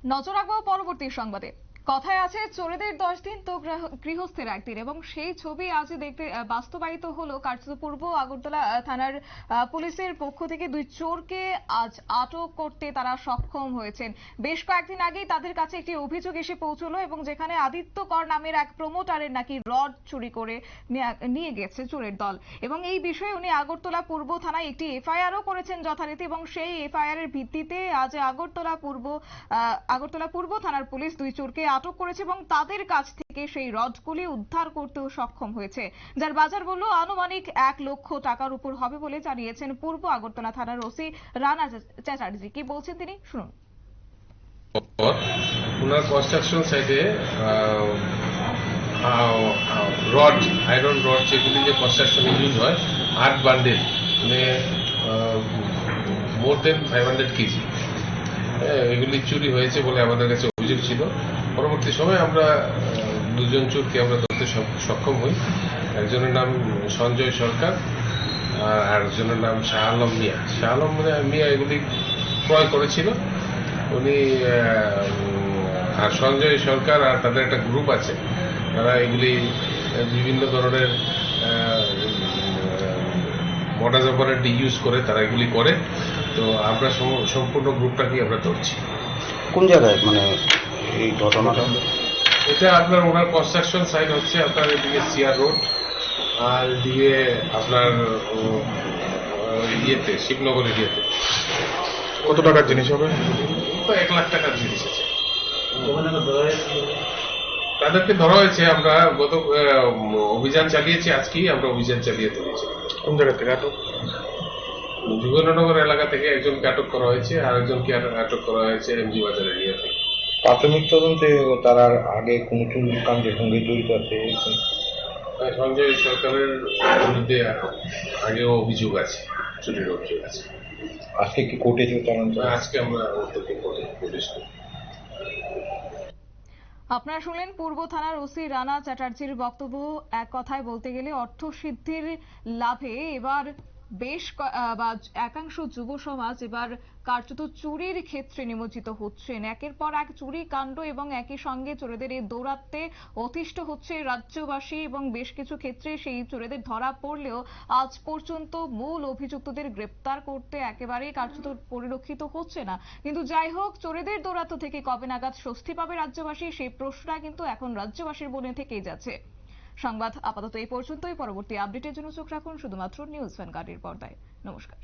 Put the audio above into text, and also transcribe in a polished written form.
নজর রাখবো পরবর্তী সংবাদে। কথায় আছে চোরেদের 10 দিন তো গৃহস্থের একদিন, এবং সেই ছবি আজ দেখতে বাস্তবায়িত হলো কার্যত পূর্ব আগরতলা থানার পুলিশের পক্ষ থেকে। দুই চোরকে আজ আটক করতে তারা সক্ষম হয়েছেন। বেশ কয়েকদিন আগেই তাদের কাছে একটি অভিযোগ এসে পৌঁছলো, এবং যেখানে আদিত্য কর নামের এক প্রমোটারের নাকি রড চুরি করে নিয়ে গেছে চোরের দল, এবং এই বিষয়ে উনি আগরতলা পূর্ব থানায় একটি এফআইআরও করেছেন যথারীতি, এবং সেই এফআইআর এর ভিত্তিতে আজ আগরতলা পূর্ব থানার পুলিশ দুই চোরকে আটক করেছে এবং তাদের কাছ থেকে সেই রডগুলি উদ্ধার করতেও সক্ষম হয়েছে, যার বাজার মূল্য আনুমানিক 1 লক্ষ টাকার উপর হবে বলে জানিয়েছেন পূর্ব আগরতলা থানার ওসি রানা চ্যাটার্জি। কি বলছেন তিনি, শুনুন। ওনার কনস্ট্রাকশন সাইটে রড, আয়রন রড, যেগুলি যে কনস্ট্রাকশনে ইউজ হয়, 8 বান্ডেল, মানে মোর দেন 500 কেজি এগুলি চুরি হয়েছে বলে আমাদের কাছে অভিযোগ ছিল। পরবর্তী সময় আমরা দুজন চোরকে আমরা ধরতে সক্ষম হই। একজনের নাম সঞ্জয় সরকার আর একজনের নাম শাহ আলম মিয়া। শাহ আলম মিয়া এগুলি ক্রয় করেছিল উনি, আর সঞ্জয় সরকার আর তাদের একটা গ্রুপ আছে, তারা এগুলি বিভিন্ন ধরনের মডাস অপারেন্ডি ইউজ করে তারা এগুলি করে। তো আমরা সম্পূর্ণ গ্রুপটাকে আমরা ধরছি। কোন জায়গায় মানে এই ঘটনাটা? এটা আপনার ওনার কনস্ট্রাকশন সাইট হচ্ছে আপনার এদিকে সিআর রোড, আর এদিকে আপনার ইয়েতে শিবনগরের ইয়েতে। কত টাকার জিনিস হবে? 1 লাখ টাকার জিনিস আছে। তাদেরকে ধরা হয়েছে। আমরা গত অভিযান চালিয়েছি, আজকেই আমরা অভিযান চালিয়ে ধরেছি। কোন জায়গা থেকে আটক? যুগনগর এলাকা থেকে একজনকে আটক করা হয়েছে, আর একজনকে আটক করা হয়েছে এমজি বাজারের এরিয়া থেকে। প্রাথমিক তদন্তে তারা আগে কোন চুরির কাণ্ডের সঙ্গে জড়িত আছে? সঞ্জয় সরকারের বিরুদ্ধে আগেও অভিযোগ আছে, চুরির অভিযোগ আছে। আজকে কি কোর্টে চালান? আজকে আমরা ওদেরকে কোর্টে পুলিশ। আপনারা শুনলেন পূর্ব থানার ওসি রানা চ্যাটার্জির বক্তব্য। এক কথায় বলতে গেলে অর্থ সিদ্ধির লাভে এবার বেশ একাংশ যুব সমাজ এবার কার্যত চুরির ক্ষেত্রে নিমজ্জিত হচ্ছেন। একের পর এক চুরি কাণ্ড এবং একই সঙ্গে চোরেদের এই দৌরাত্মে অতিষ্ঠ হচ্ছে রাজ্যবাসী, এবং বেশ কিছু ক্ষেত্রে সেই চোরেদের ধরা পড়লেও আজ পর্যন্ত মূল অভিযুক্তদের গ্রেপ্তার করতে একেবারেই কার্যত পরিলক্ষিত হচ্ছে না। কিন্তু যাই হোক, চোরেদের দৌরাত্ম থেকে কবে নাগাদ স্বস্তি পাবে রাজ্যবাসী, সেই প্রশ্নটা কিন্তু এখন রাজ্যবাসীর মনে থেকেই যাচ্ছে। সংবাদ আপাতত এই পর্যন্তই। পরবর্তী আপডেটের জন্য চোখ রাখুন শুধুমাত্র নিউজ ভ্যানগার্ডের পর্দায়। নমস্কার।